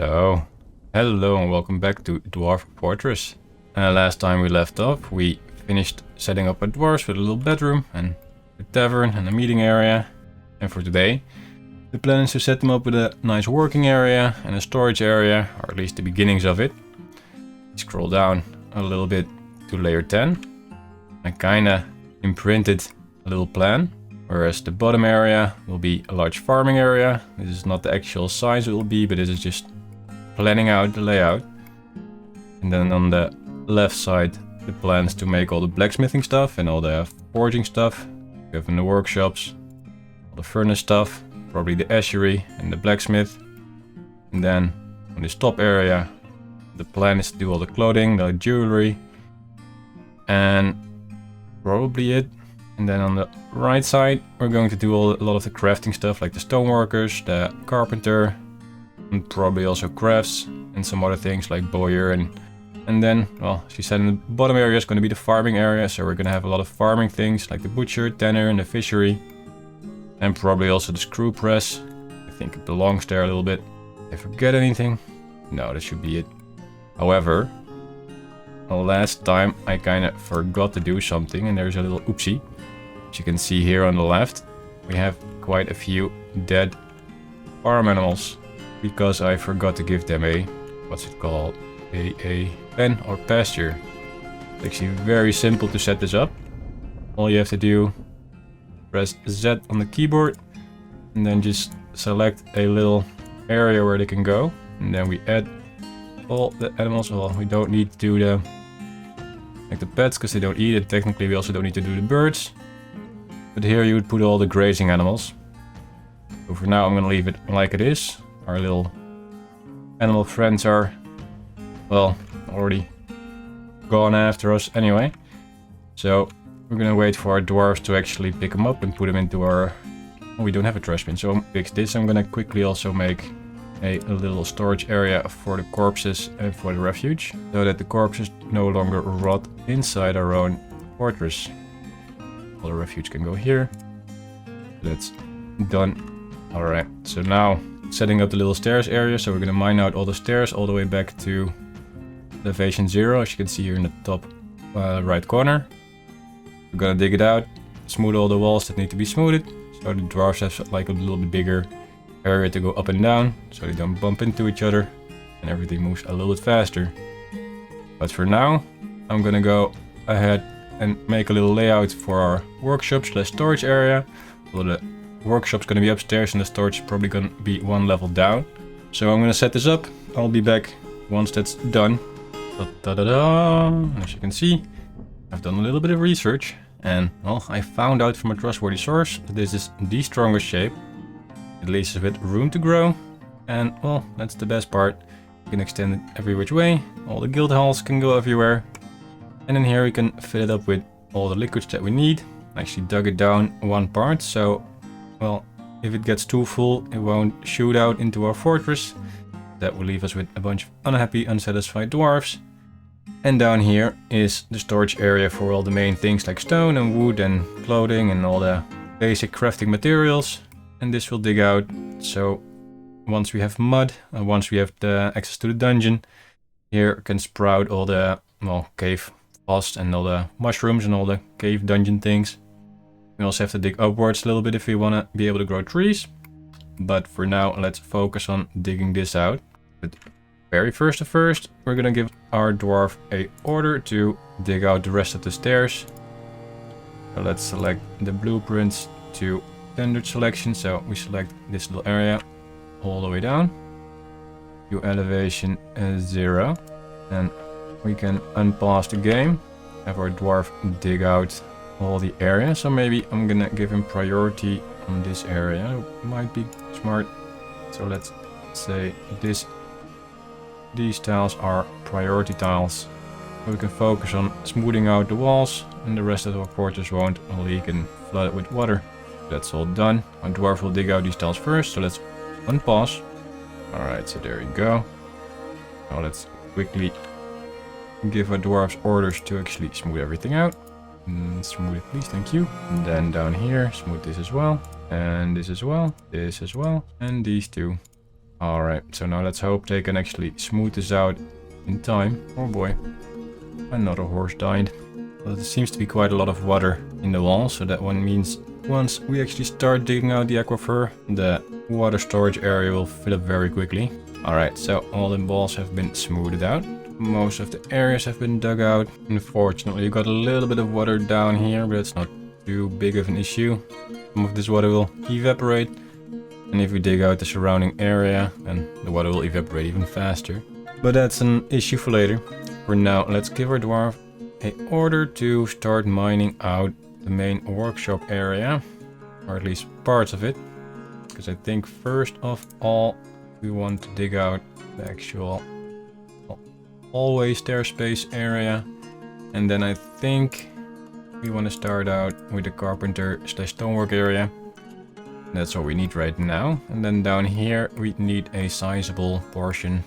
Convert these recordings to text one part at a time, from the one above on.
So, hello and welcome back to Dwarf Fortress. Last time we left off, we finished setting up a dwarves with a little bedroom and a tavern and a meeting area. And for today, the plan is to set them up with a nice working area and a storage area, or at least the beginnings of it. Scroll down a little bit to layer 10. I kinda imprinted a little plan. Whereas the bottom area will be a large farming area. This is not the actual size it will be, but this is just planning out the layout. And then on the left side, the plans to make all the blacksmithing stuff and all the forging stuff. We have in the workshops, all the furnace stuff, probably the ashery and the blacksmith. And then on this top area, the plan is to do all the clothing, the jewelry, and probably it. And then on the right side, we're going to do a lot of the crafting stuff, like the stoneworkers, the carpenter, and probably also crafts, and some other things like bowyer. And then, well, as you said, in the bottom area is going to be the farming area, so we're going to have a lot of farming things, like the butcher, tanner, and the fishery. And probably also the screw press. I think it belongs there a little bit. Did I forget anything? No, that should be it. However, last time I kind of forgot to do something, and there's a little oopsie. As you can see here on the left, we have quite a few dead farm animals because I forgot to give them a, what's it called, a pen or pasture. It's actually very simple to set this up. All you have to do, press Z on the keyboard and then just select a little area where they can go. And then we add all the animals. Well, we don't need to do the pets because they don't eat it. Technically, we also don't need to do the birds. But here you would put all the grazing animals. So for now I'm gonna leave it like it is. Our little animal friends are, well, already gone after us anyway. So we're gonna wait for our dwarves to actually pick them up and put them into our... Oh, we don't have a trash bin, so I'll fix this. I'm gonna quickly also make a little storage area for the corpses and for the refuge, so that the corpses no longer rot inside our own fortress. All the refuge can go here. That's done. Alright, so now setting up the little stairs area. So we're gonna mine out all the stairs all the way back to elevation 0, as you can see here in the top right corner. We're gonna dig it out, smooth all the walls that need to be smoothed, so the dwarves have like a little bit bigger area to go up and down, so they don't bump into each other and everything moves a little bit faster. But for now, I'm gonna go ahead and make a little layout for our workshop / storage area. Well, the workshop's gonna be upstairs and the storage is probably gonna be one level down. So I'm gonna set this up. I'll be back once that's done. As you can see, I've done a little bit of research and, well, I found out from a trustworthy source that this is the strongest shape. It leaves us with room to grow, and, well, that's the best part. You can extend it every which way. All the guild halls can go everywhere. And in here we can fill it up with all the liquids that we need. I actually dug it down one part, so, well, if it gets too full, it won't shoot out into our fortress. That will leave us with a bunch of unhappy, unsatisfied dwarves. And down here is the storage area for all the main things like stone and wood and clothing and all the basic crafting materials. And this will dig out, so once we have mud, once we have the access to the dungeon, here can sprout all the, well, cave and all the mushrooms and all the cave dungeon things. We also have to dig upwards a little bit if we want to be able to grow trees. But for now, let's focus on digging this out. But very first, we're gonna give our dwarf a order to dig out the rest of the stairs. So let's select the blueprints to standard selection. So we select this little area all the way down to elevation 0. And we can unpause the game, have our dwarf dig out all the area. So maybe I'm gonna give him priority on this area. It might be smart. So let's say these tiles are priority tiles. So we can focus on smoothing out the walls and the rest of our fortress won't leak and flood it with water. That's all done. Our dwarf will dig out these tiles first, so let's unpause. Alright, so there you go. Now let's quickly give our dwarves orders to actually smooth everything out. Smooth it please, thank you. And then down here, smooth this as well. And this as well. This as well. And these two. Alright, so now let's hope they can actually smooth this out in time. Oh boy, another horse died. Well, there seems to be quite a lot of water in the wall, so that one means once we actually start digging out the aquifer, the water storage area will fill up very quickly. Alright, so all the walls have been smoothed out. Most of the areas have been dug out. Unfortunately, you got a little bit of water down here, but it's not too big of an issue. Some of this water will evaporate. And if we dig out the surrounding area, then the water will evaporate even faster. But that's an issue for later. For now, let's give our dwarf an order to start mining out the main workshop area. Or at least parts of it. Because I think first of all, we want to dig out the actual hallway stair space area. And then I think we want to start out with the carpenter / stonework area. That's what we need right now. And then down here we need a sizable portion,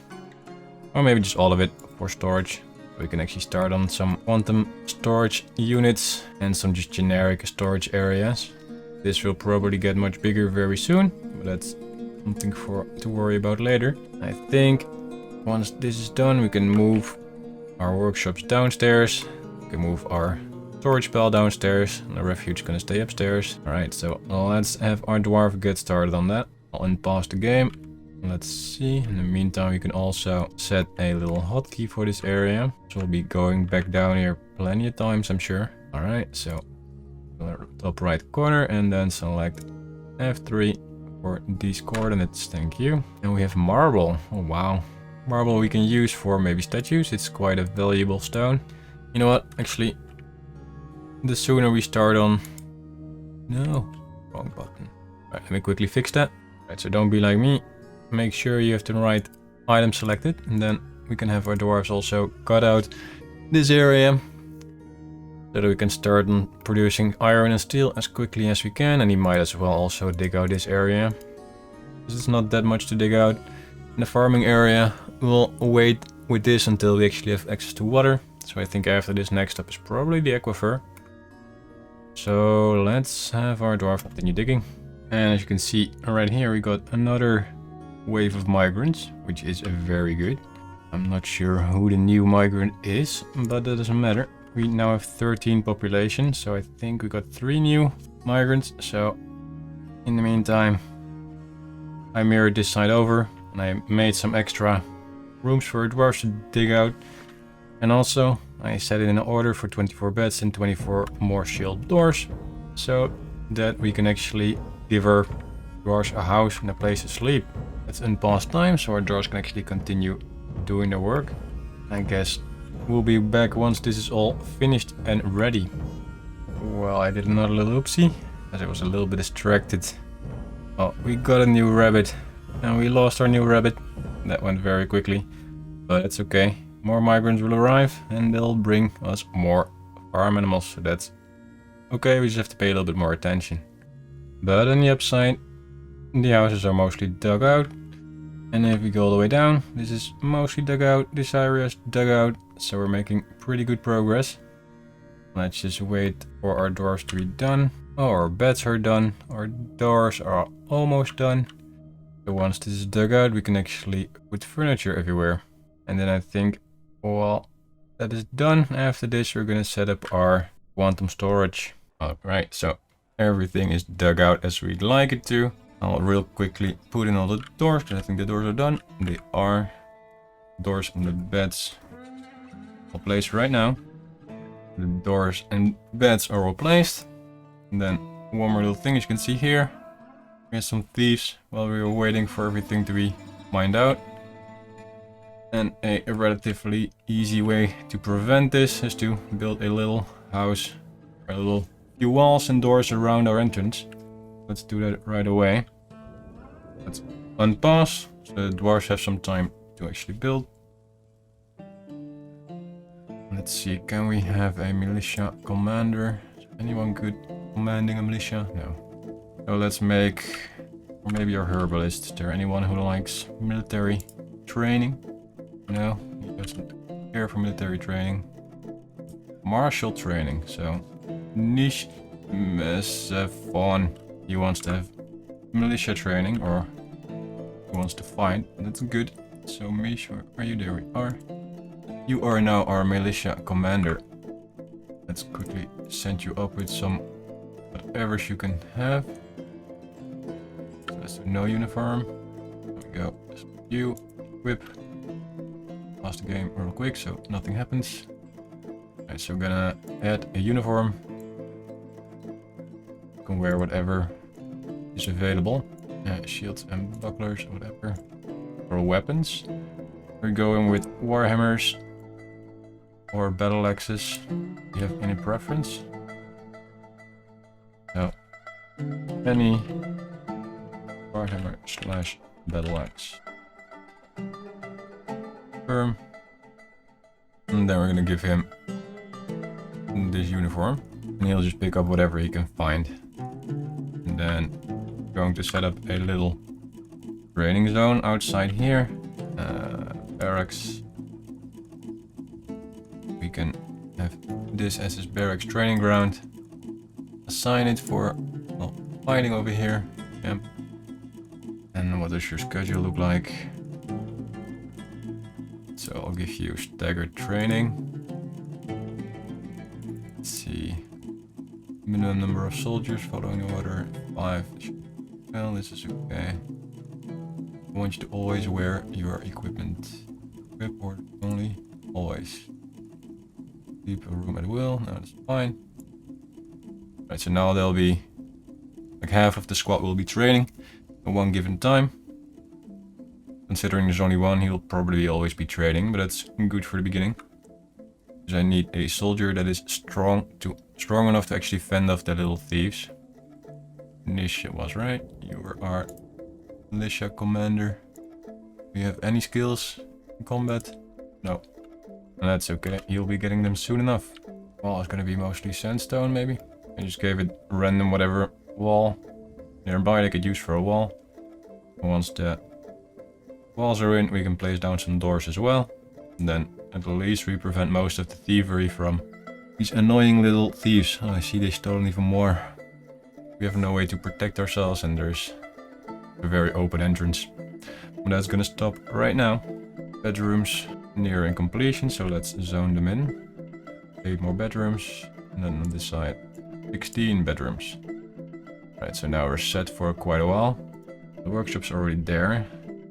or maybe just all of it, for storage. We can actually start on some quantum storage units and some just generic storage areas. This will probably get much bigger very soon, but that's something to worry about later. I think once this is done, we can move our workshops downstairs. We can move our storage pile downstairs, and the refuge is gonna stay upstairs. Alright, so let's have our dwarf get started on that. I'll unpause the game. Let's see. In the meantime, we can also set a little hotkey for this area. So we'll be going back down here plenty of times, I'm sure. Alright, so top right corner and then select F3 for these coordinates. Thank you. And we have marble. Oh wow. Marble we can use for maybe statues. It's quite a valuable stone. You know what? Actually, the sooner we start on... No, wrong button. Right, let me quickly fix that. Right, so don't be like me. Make sure you have the right item selected. And then we can have our dwarves also cut out this area. So that we can start on producing iron and steel as quickly as we can. And he might as well also dig out this area. Because it's not that much to dig out. In the farming area, we'll wait with this until we actually have access to water. So I think after this, next up is probably the aquifer. So let's have our dwarf continue digging. And as you can see right here, we got another wave of migrants, which is very good. I'm not sure who the new migrant is, but that doesn't matter. We now have 13 population, so I think we got 3 new migrants. So in the meantime, I mirrored this side over and I made some extra rooms for dwarves to dig out. And also I set it in order for 24 beds and 24 more shield doors, so that we can actually give our dwarves a house and a place to sleep. It's unpause time, so our dwarves can actually continue doing their work. I guess we'll be back once this is all finished and ready. Well, I did another little oopsie, as I was a little bit distracted. Oh, we got a new rabbit, and we lost our new rabbit. That went very quickly, but it's okay. More migrants will arrive and they'll bring us more farm animals, so that's okay. We just have to pay a little bit more attention. But on the upside, the houses are mostly dug out. And if we go all the way down, this is mostly dug out, this area is dug out, so we're making pretty good progress. Let's just wait for our doors to be done. Oh, our beds are done, our doors are almost done. So once this is dug out, we can actually put furniture everywhere. And then I think, well, that is done. After this, we're gonna set up our quantum storage. Alright, so everything is dug out as we'd like it to. I'll real quickly put in all the doors, because I think the doors are done. They are. Doors and the beds all placed right now. The doors and beds are all placed. And then one more little thing, as you can see here. We had some thieves while we were waiting for everything to be mined out. And a relatively easy way to prevent this is to build a little house, or a little few walls and doors around our entrance. Let's do that right away. Let's unpause, so the dwarves have some time to actually build. Let's see, can we have a militia commander? Is anyone good commanding a militia? No. So let's make, or maybe a herbalist. Is there anyone who likes military training? No, he doesn't care for military training. Martial training, so Nish Mesefon. He wants to have militia training, or he wants to fight. That's good. So Misha, are you there? We are. You are now our militia commander. Let's quickly send you up with some whatever you can have. So let's do no uniform. There we go. You whip. Pause the game real quick so nothing happens. Alright, so we're gonna add a uniform. You can wear whatever is available. Shields and bucklers, whatever. For weapons, we're going with warhammers or battle axes. Do you have any preference? No. Any warhammer / battle axe. Firm. And then we're gonna give him this uniform, and he'll just pick up whatever he can find. And then we're going to set up a little training zone outside here. Barracks. We can have this as his barracks training ground. Assign it for fighting over here. Yep. And what does your schedule look like? So I'll give you staggered training. Let's see. Minimum number of soldiers following the order 5. Well, this is okay. I want you to always wear your equipment. Equip or only always. Leave a room at will. No, that's fine. Right, so now there'll be like half of the squad will be training at one given time. Considering there's only one, he'll probably always be training, but that's good for the beginning. Because I need a soldier that is strong enough to actually fend off the little thieves. Nisha was right. You were our militia commander. Do you have any skills in combat? No. And that's okay. You'll be getting them soon enough. Well, it's gonna be mostly sandstone, maybe. I just gave it random whatever wall nearby they could use for a wall. Once the walls are in, we can place down some doors as well. And then at least we prevent most of the thievery from these annoying little thieves. Oh, I see they stolen even more. We have no way to protect ourselves and there's a very open entrance. But that's gonna stop right now. Bedrooms nearing completion, so let's zone them in. 8 more bedrooms, and then on this side 16 bedrooms. Right, so now we're set for quite a while. The workshop's already there.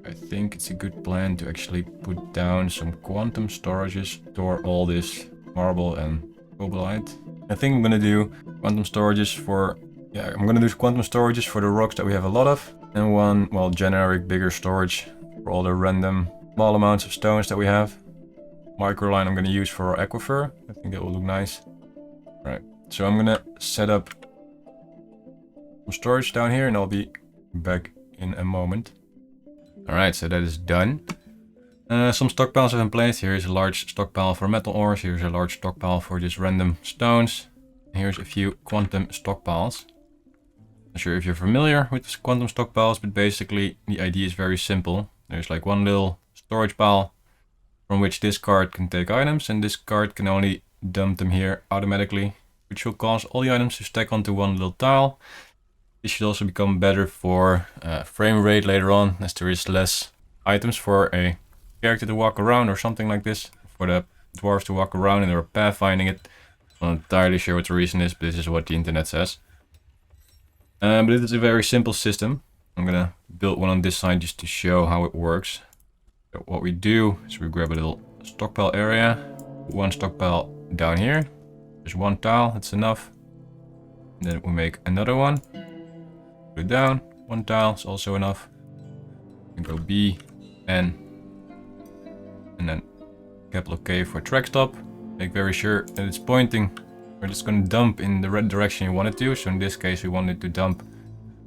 I think it's a good plan to actually put down some quantum storages, store all this marble and cobalite. I think I'm gonna do quantum storages for the rocks that we have a lot of, and one, well, generic bigger storage for all the random small amounts of stones that we have. Microline I'm gonna use for our aquifer. I think that will look nice. Right, so I'm gonna set up some storage down here and I'll be back in a moment. Alright, so that is done. Some stockpiles have been placed. Here is a large stockpile for metal ores. Here's a large stockpile for just random stones. Here's a few quantum stockpiles. Not sure if you're familiar with quantum stockpiles, but basically the idea is very simple. There's like one little storage pile from which this card can take items, and this card can only dump them here automatically, which will cause all the items to stack onto one little tile. This should also become better for frame rate later on, as there is less items for a character to walk around or something like this. For the dwarves to walk around and they're pathfinding it. I'm not entirely sure what the reason is, but this is what the internet says. But it is a very simple system. I'm gonna build one on this side just to show how it works. So what we do is we grab a little stockpile area. One stockpile down here. There's one tile, that's enough. And then we make another one. Put it down, one tile is also enough. And go B, N, and then capital K for track stop. Make very sure that it's pointing. We're just going to dump in the red direction you want it to. So in this case we want it to dump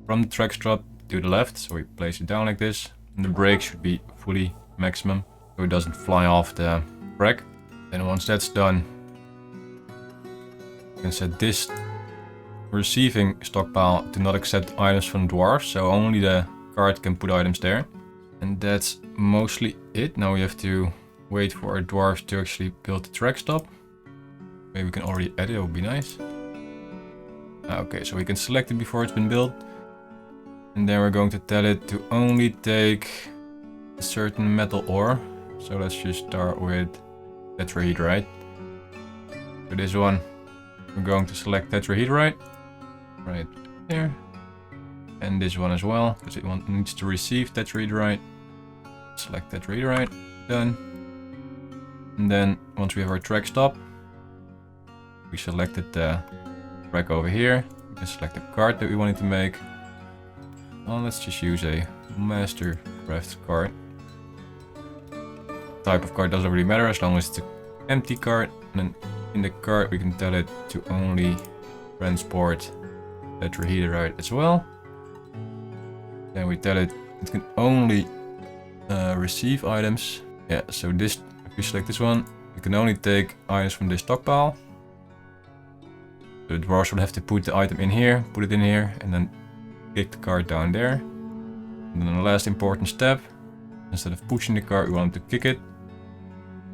from the track stop to the left. So we place it down like this. And the brake should be fully maximum, so it doesn't fly off the track. Then once that's done, you can set this receiving stockpile to not accept items from dwarves, so only the card can put items there. And that's mostly it. Now we have to wait for our dwarves to actually build the track stop. Maybe we can already edit, it would be nice. Okay, so we can select it before it's been built. And then we're going to tell it to only take a certain metal ore. So let's just start with tetrahedrite. For this one, we're going to select tetrahedrite right here. And this one as well, because it needs to receive tetrahedrite. Select tetrahedrite, done. And then once we have our track stop, we selected the track over here. We can select the card that we wanted to make. Well, let's just use a master craft card. Type of card doesn't really matter as long as it's an empty card. And then in the card we can tell it to only transport tetrahedrite as well. Then we tell it can only receive items. Yeah, so this, if we select this one, you can only take items from this stockpile. So the dwarves will have to put the item in here, put it in here, and then kick the card down there. And then the last important step, instead of pushing the card, we want them to kick it.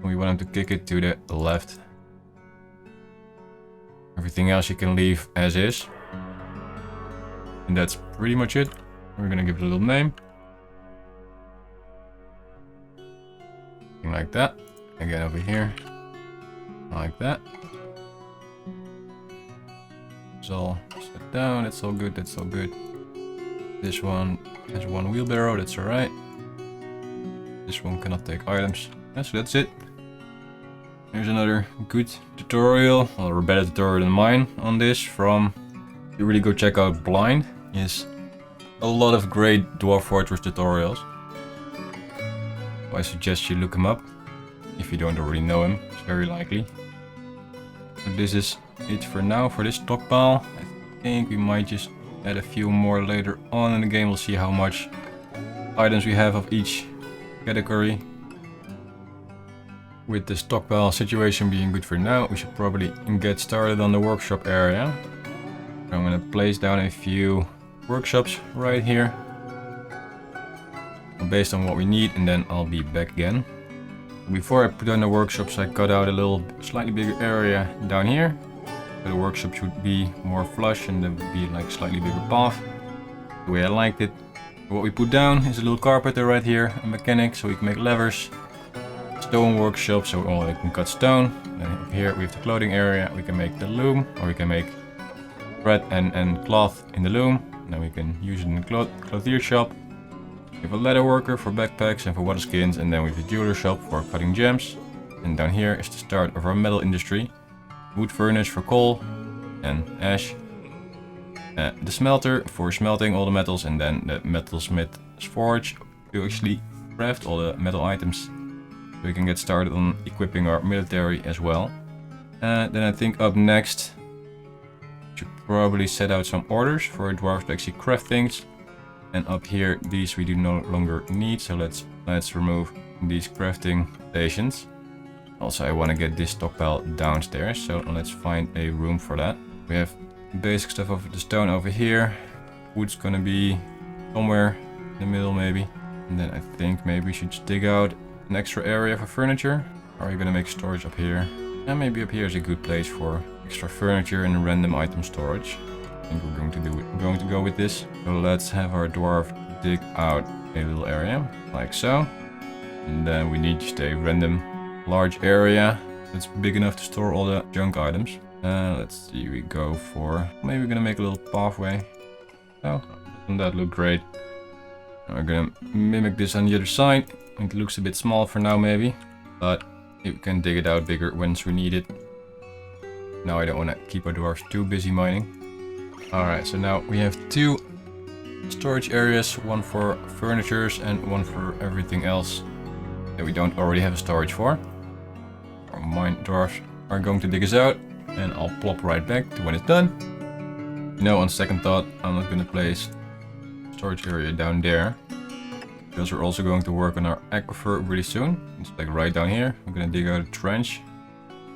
We want them to kick it to the left. Everything else you can leave as is. And that's pretty much it. We're gonna give it a little name. Like that. Again over here. Like that. It's all set down, that's all good, that's all good. This one has one wheelbarrow, that's alright. This one cannot take items. Yeah, so that's it. Here's another good tutorial, or a better tutorial than mine on this from, you really go check out Blind. Yes, a lot of great Dwarf Fortress tutorials. I suggest you look him up, if you don't already know him, it's very likely. But this is it for now for this stockpile. I think we might just add a few more later on in the game. We'll see how much items we have of each category. With the stockpile situation being good for now, we should probably get started on the workshop area. I'm gonna place down a few workshops right here based on what we need, and then I'll be back again. Before I put down the workshops, I cut out a little slightly bigger area down here. So the workshop should be more flush and there would be like slightly bigger path. The way I liked it. What we put down is a little carpenter right here, a mechanic so we can make levers. Stone workshop so we can cut stone. Then up here we have the clothing area, we can make the loom, or we can make thread and cloth in the loom. Then we can use it in the clothier shop. We have a leather worker for backpacks and for water skins, and then we have a jeweler shop for cutting gems. And down here is the start of our metal industry. Wood furnace for coal and ash. The smelter for smelting all the metals, and then the metalsmith's forge to actually craft all the metal items. So we can get started on equipping our military as well. Then I think up next, should probably set out some orders for dwarves to actually craft things. And up here, these we do no longer need, so let's remove these crafting stations. Also, I want to get this stockpile downstairs, so let's find a room for that. We have basic stuff of the stone over here. Wood's gonna be somewhere in the middle maybe. And then I think maybe we should just dig out an extra area for furniture. Or are you gonna make storage up here? And maybe up here is a good place for extra furniture and random item storage. I think we're going to go with this. So let's have our dwarf dig out a little area, like so. And then we need just a random large area that's big enough to store all the junk items. Let's see, we go for, maybe we're gonna make a little pathway. Oh, doesn't that look great? We're gonna mimic this on the other side. It looks a bit small for now maybe, but you can dig it out bigger once we need it. Now I don't want to keep our dwarves too busy mining. Alright, so now we have two storage areas, one for furnitures and one for everything else that we don't already have a storage for. Our mine dwarves are going to dig us out, and I'll plop right back to when it's done. You know, on second thought, I'm not going to place storage area down there, because we're also going to work on our aquifer really soon. It's like right down here. We're going to dig out a trench,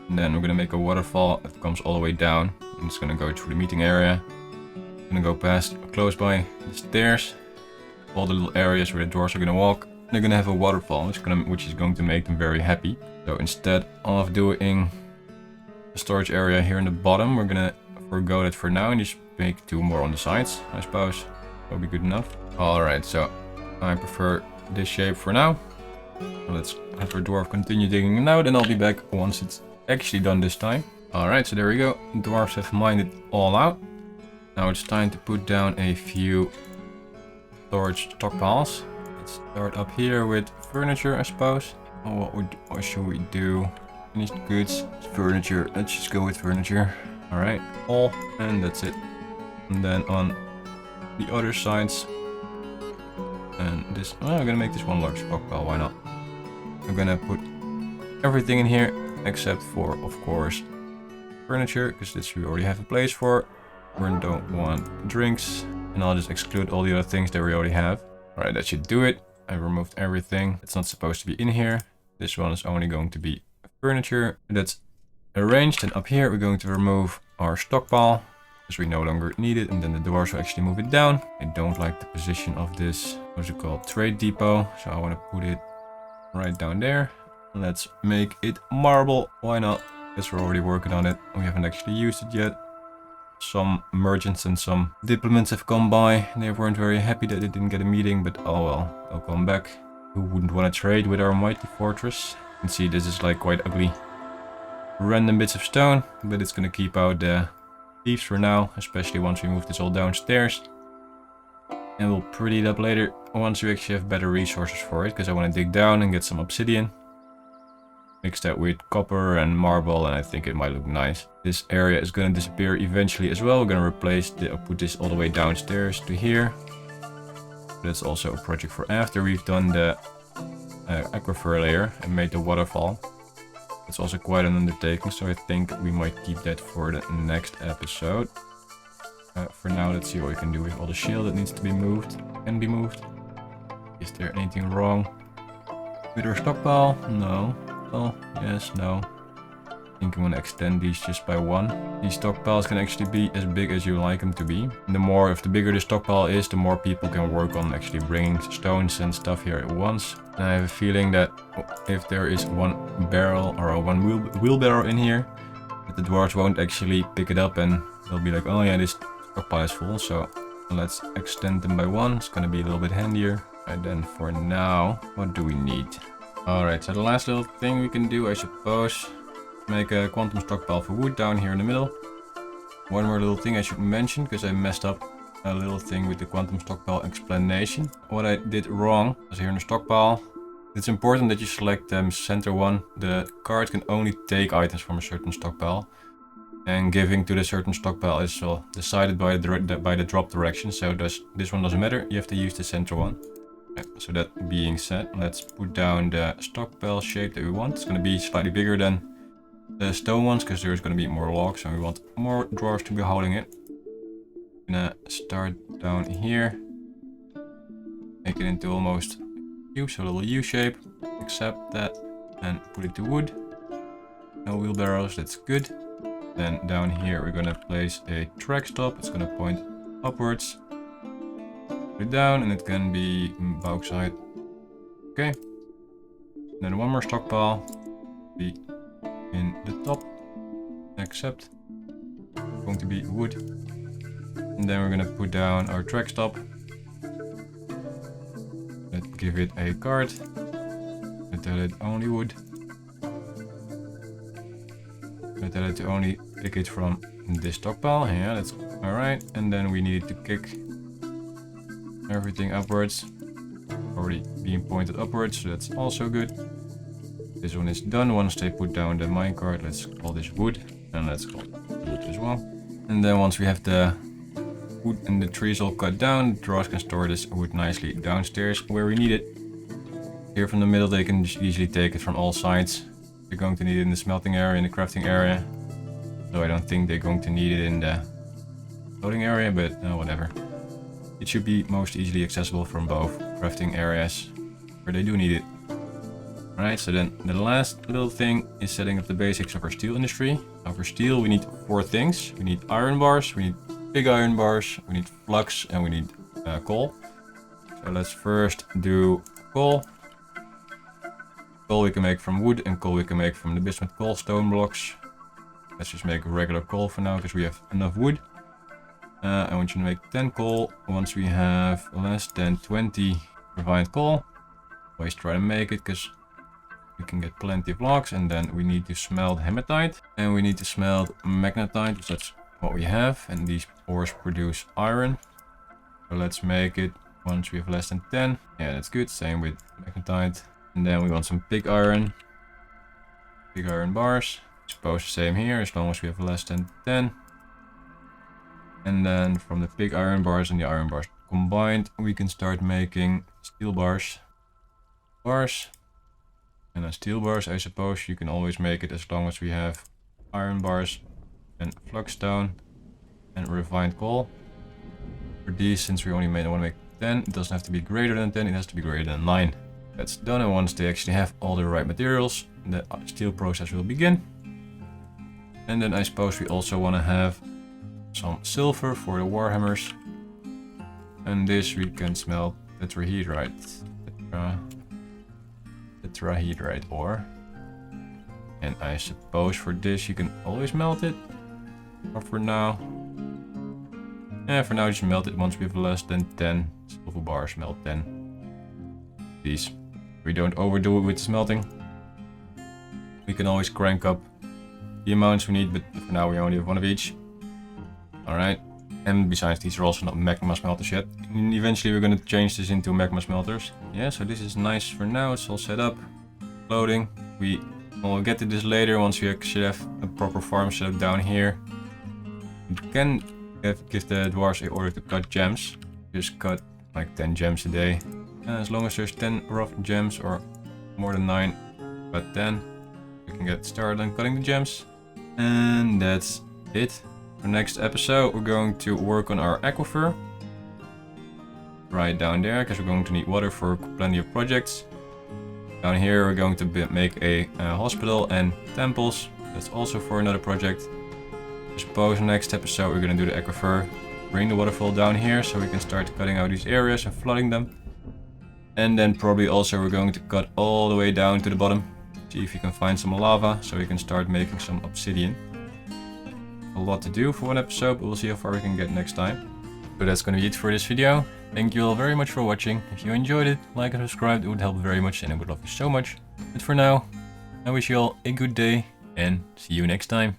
and then we're going to make a waterfall that comes all the way down, and it's going to go through the meeting area. It's going to go past close by the stairs, all the little areas where the dwarves are going to walk. They're going to have a waterfall, which is going to make them very happy. So instead of doing a storage area here in the bottom, we're going to forgo that for now and just make two more on the sides, I suppose. That'll be good enough. Alright, so I prefer this shape for now. Let's have our dwarf continue digging it out, and I'll be back once it's actually done this time. Alright, so there we go. Dwarves have mined it all out. Now it's time to put down a few storage stockpiles. Let's start up here with furniture, I suppose. Oh, what should we do? Finished goods, furniture. Let's just go with furniture. Alright, all, and that's it. And then on the other sides, and this, well, I'm gonna make this one large stockpile, why not? I'm gonna put everything in here except for, of course, furniture, because this we already have a place for. We don't want drinks, and I'll just exclude all the other things that we already have. Alright, that should do it. I removed everything that's not supposed to be in here. This one is only going to be furniture. That's arranged, and up here we're going to remove our stockpile, because we no longer need it, and then the dwarves will actually move it down. I don't like the position of this, what's it called, trade depot, so I want to put it right down there. Let's make it marble, why not? Guess we're already working on it, we haven't actually used it yet. Some merchants and some diplomats have come by. They weren't very happy that they didn't get a meeting, but oh well, they'll come back. Who wouldn't want to trade with our mighty fortress? You can see this is like quite ugly. Random bits of stone, but it's gonna keep out the thieves for now, especially once we move this all downstairs. And we'll pretty it up later once we actually have better resources for it, because I want to dig down and get some obsidian. Mix that with copper and marble, and I think it might look nice. This area is going to disappear eventually as well. We're going to replace put this all the way downstairs to here. That's also a project for after we've done the aquifer layer and made the waterfall. It's also quite an undertaking, so I think we might keep that for the next episode. For now, let's see what we can do with all the shale that needs to be moved. Can be moved. Is there anything wrong with our stockpile? No. Well, yes, no. I think I'm gonna extend these just by one. These stockpiles can actually be as big as you like them to be. The bigger the stockpile is, the more people can work on actually bringing stones and stuff here at once. And I have a feeling that if there is one barrel or one wheelbarrow in here, that the dwarves won't actually pick it up and they'll be like, oh yeah, this stockpile is full. So let's extend them by one. It's gonna be a little bit handier. And then for now, what do we need? Alright, so the last little thing we can do, I suppose, make a quantum stockpile for wood down here in the middle. One more little thing I should mention, because I messed up a little thing with the quantum stockpile explanation. What I did wrong was here in the stockpile. It's important that you select the center one. The card can only take items from a certain stockpile. And giving to the certain stockpile is decided by the drop direction, so this one doesn't matter, you have to use the center one. So that being said, let's put down the stockpile shape that we want. It's going to be slightly bigger than the stone ones, because there's going to be more logs and we want more dwarves to be holding it. I'm going to start down here. Make it into almost a cube, so a little U shape. Accept that and put it to wood. No wheelbarrows, that's good. Then down here we're going to place a track stop. It's going to point upwards. Put it down, and it can be bauxite. Okay. Then one more stockpile. Be in the top. Accept. Going to be wood. And then we're gonna put down our track stop. Let's give it a card. Let's tell it only wood. Let's tell it to only pick it from this stockpile. Yeah, that's alright. And then we need to kick everything upwards. Already being pointed upwards, so that's also good. This one is done. Once they put down the minecart, let's call this wood, and let's call it wood as well. And then once we have the wood and the trees all cut down, the dwarves can store this wood nicely downstairs where we need it. Here from the middle they can just easily take it from all sides. They're going to need it in the smelting area, in the crafting area. So I don't think they're going to need it in the loading area, but whatever. It should be most easily accessible from both crafting areas where they do need it. Alright, so then the last little thing is setting up the basics of our steel industry. Now for steel we need 4 things. We need iron bars, we need big iron bars, we need flux, and we need coal. So let's first do coal. Coal we can make from wood, and coal we can make from the bismuth coal stone blocks. Let's just make regular coal for now because we have enough wood. I want you to make 10 coal. Once we have less than 20 refined coal, always try to make it because we can get plenty of logs. And then we need to smelt hematite and we need to smelt magnetite, because that's what we have. And these ores produce iron. So let's make it once we have less than 10. Yeah, that's good. Same with magnetite. And then we want some pig iron. Pig iron bars. Suppose the same here, as long as we have less than 10. And then from the pig iron bars and the iron bars combined, we can start making steel bars. And then steel bars, I suppose you can always make it as long as we have iron bars and flagstone and refined coal. For these, since we only want to make 10, it doesn't have to be greater than 10, it has to be greater than 9. That's done, and once they actually have all the right materials, the steel process will begin. And then I suppose we also want to have some silver for the warhammers. And this we can smelt tetrahedrite. Tetrahedrite ore. And I suppose for this you can always melt it. Or for now. Yeah, for now just melt it once we have less than 10 silver bars. Melt 10. These. We don't overdo it with smelting. We can always crank up the amounts we need, but for now we only have one of each. Alright. And besides, these are also not magma smelters yet. And eventually we're going to change this into magma smelters. Yeah, so this is nice for now. It's all set up. Loading. We'll get to this later once we actually have a proper farm set up down here. You can give the dwarves a order to cut gems. Just cut like 10 gems a day. As long as there's 10 rough gems or more than 9, but 10, we can get started on cutting the gems. And that's it. For next episode, we're going to work on our aquifer. Right down there, because we're going to need water for plenty of projects. Down here, we're going to make a hospital and temples. That's also for another project. I suppose next episode, we're going to do the aquifer. Bring the waterfall down here so we can start cutting out these areas and flooding them. And then probably also we're going to cut all the way down to the bottom. See if you can find some lava so we can start making some obsidian. A lot to do for one episode, but we'll see how far we can get next time. But that's going to be it for this video. Thank you all very much for watching. If you enjoyed it, like and subscribe, it would help very much and I would love you so much. But for now, I wish you all a good day and see you next time.